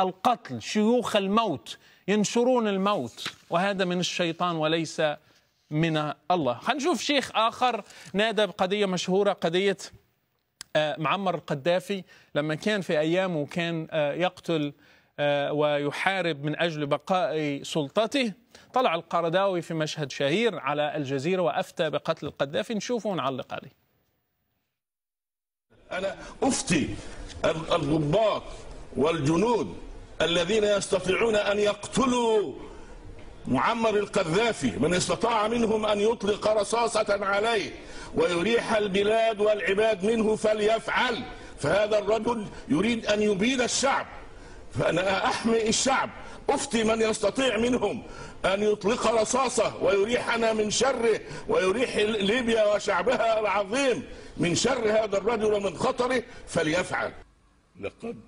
القتل، شيوخ الموت، ينشرون الموت، وهذا من الشيطان وليس من الله. خلينا نشوف شيخ آخر نادى بقضية مشهورة، قضية معمر القذافي لما كان في أيامه كان يقتل ويحارب من أجل بقاء سلطته. طلع القرداوي في مشهد شهير على الجزيرة وأفتى بقتل القذافي. نشوفه ونعلق عليه. أنا أفتي الضباط والجنود الذين يستطيعون أن يقتلوا معمر القذافي، من استطاع منهم أن يطلق رصاصة عليه ويريح البلاد والعباد منه فليفعل. فهذا الرجل يريد أن يبيد الشعب، فأنا أحمي الشعب. أفتي من يستطيع منهم أن يطلق رصاصة ويريحنا من شره ويريح ليبيا وشعبها العظيم من شر هذا الرجل ومن خطره فليفعل. لقد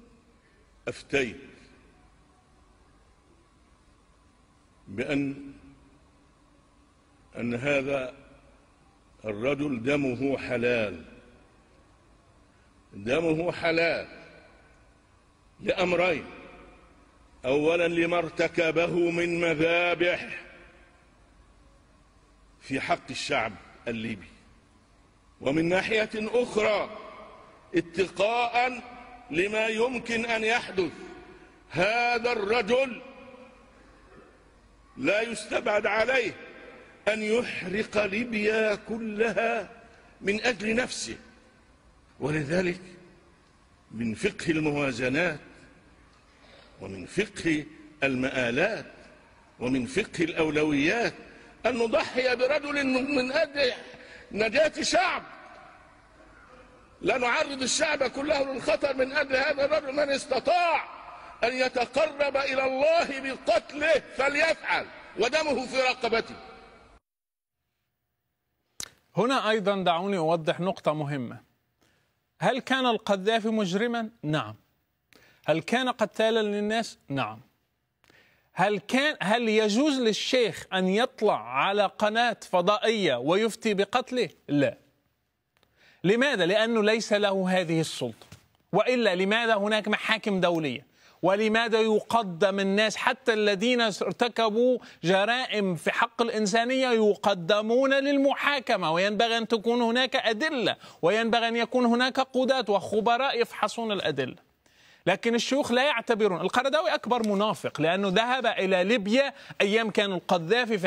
أفتيت بأن هذا الرجل دمه حلال، دمه حلال لأمرين: أولا لما ارتكبه من مذابح في حق الشعب الليبي، ومن ناحية أخرى اتقاء لما يمكن أن يحدث. هذا الرجل لا يستبعد عليه أن يحرق ليبيا كلها من أجل نفسه. ولذلك من فقه الموازنات ومن فقه المآلات ومن فقه الأولويات أن نضحي برجل من أجل نجاة شعب. لا نعرض الشعب كله للخطر من أجل هذا الرجل. من استطاع أن يتقرب إلى الله بقتله فليفعل، ودمه في رقبته. هنا أيضا دعوني أوضح نقطة مهمة. هل كان القذافي مجرما؟ نعم. هل كان قتالا للناس؟ نعم. هل يجوز للشيخ أن يطلع على قناة فضائية ويفتي بقتله؟ لا. لماذا؟ لأنه ليس له هذه السلطة. وإلا لماذا هناك محاكم دولية؟ ولماذا يقدم الناس حتى الذين ارتكبوا جرائم في حق الإنسانية يقدمون للمحاكمة؟ وينبغي أن تكون هناك أدلة، وينبغي أن يكون هناك قضاة وخبراء يفحصون الأدلة. لكن الشيوخ لا يعتبرون. القرداوي أكبر منافق، لأنه ذهب إلى ليبيا أيام كان القذافي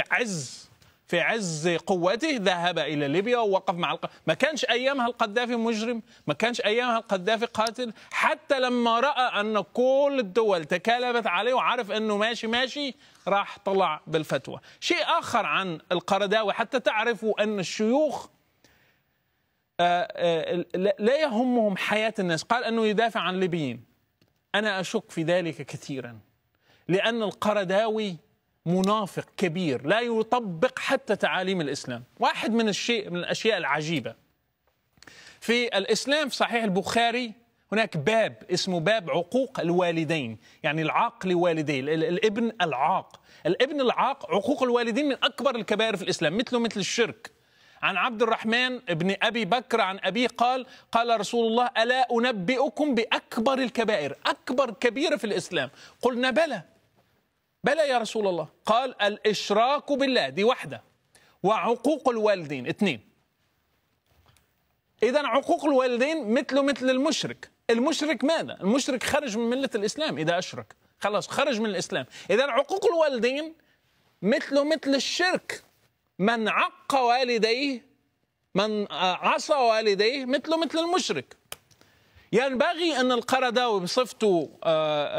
في عز قوته، ذهب إلى ليبيا ووقف مع ما كانش أيامها القذافي مجرم، ما كانش أيامها القذافي قاتل. حتى لما رأى أن كل الدول تكالبت عليه وعرف أنه ماشي راح طلع بالفتوى. شيء آخر عن القرداوي حتى تعرفوا أن الشيوخ لا يهمهم حياة الناس. قال أنه يدافع عن الليبيين. أنا أشك في ذلك كثيرا، لأن القرداوي منافق كبير لا يطبق حتى تعاليم الإسلام. واحد من الأشياء العجيبة في الإسلام، في صحيح البخاري هناك باب اسمه باب عقوق الوالدين، يعني العاق لوالديه، الابن العاق. الابن العاق عقوق الوالدين من أكبر الكبائر في الإسلام، مثل الشرك. عن عبد الرحمن بن أبي بكر عن أبيه قال رسول الله: ألا أنبئكم بأكبر الكبائر؟ أكبر كبيرة في الإسلام. قلنا بلى يا رسول الله. قال: الإشراك بالله، دي واحدة، وعقوق الوالدين، اثنين. إذن عقوق الوالدين مثل المشرك. المشرك ماذا؟ المشرك خرج من ملة الإسلام إذا أشرك، خلاص خرج من الإسلام. إذن عقوق الوالدين مثل الشرك. من عق والديه، من عصى والديه مثل المشرك. ينبغي أن القرداوي بصفته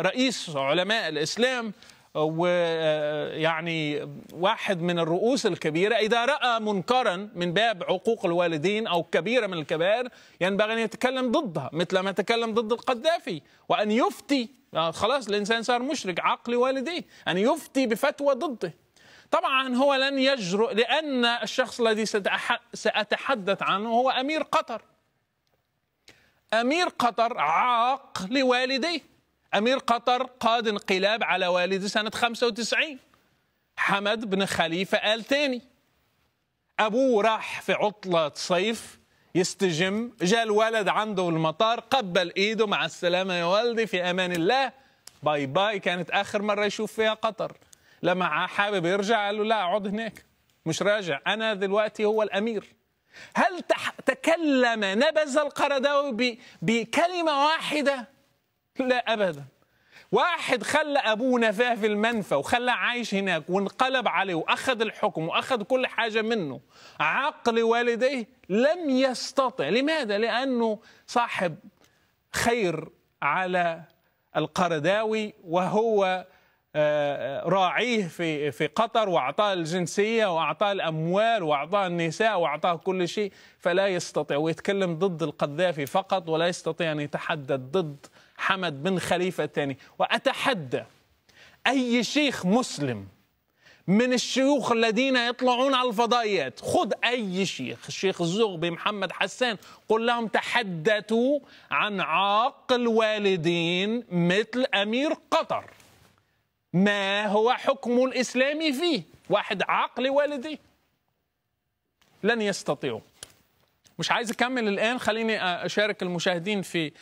رئيس علماء الإسلام ويعني واحد من الرؤوس الكبيرة، إذا رأى منكرا من باب عقوق الوالدين أو كبيرة من الكبائر ينبغي أن يتكلم ضدها، مثل ما تكلم ضد القذافي، وأن يفتي. خلاص الإنسان صار مشرك، عقل والديه، أن يفتي بفتوى ضده. طبعا هو لن يجرؤ، لأن الشخص الذي سأتحدث عنه هو أمير قطر. أمير قطر عاق لوالديه. أمير قطر قاد انقلاب على والده سنة 95، حمد بن خليفة آل ثاني. أبوه راح في عطلة صيف يستجم، جاء الولد عنده المطار، قبل إيده: مع السلامة يا والدي، في أمان الله. باي باي، كانت آخر مرة يشوف فيها قطر. لما حابب يرجع قال له لا اقعد هناك، مش راجع، أنا دلوقتي هو الأمير. هل تكلم نبذ القرداوي بكلمة واحدة؟ لا أبدا. واحد خلى أبوه نفاه في المنفى وخلى عايش هناك وانقلب عليه وأخذ الحكم وأخذ كل حاجة منه، عقل والديه لم يستطع. لماذا؟ لأنه صاحب خير على القرداوي، وهو راعيه في قطر، وأعطاه الجنسية وأعطاه الأموال وأعطاه النساء وأعطاه كل شيء، فلا يستطيع. ويتكلم ضد القذافي فقط، ولا يستطيع أن يتحدث ضد حمد بن خليفة الثاني. وأتحدى أي شيخ مسلم من الشيوخ الذين يطلعون على الفضائيات، خذ أي شيخ، الشيخ الزغبي، محمد حسان، قل لهم تحدثوا عن عاق الوالدين مثل أمير قطر، ما هو حكم الإسلام فيه؟ واحد عاق لوالديه، لن يستطيعوا. مش عايز أكمل الآن، خليني أشارك المشاهدين في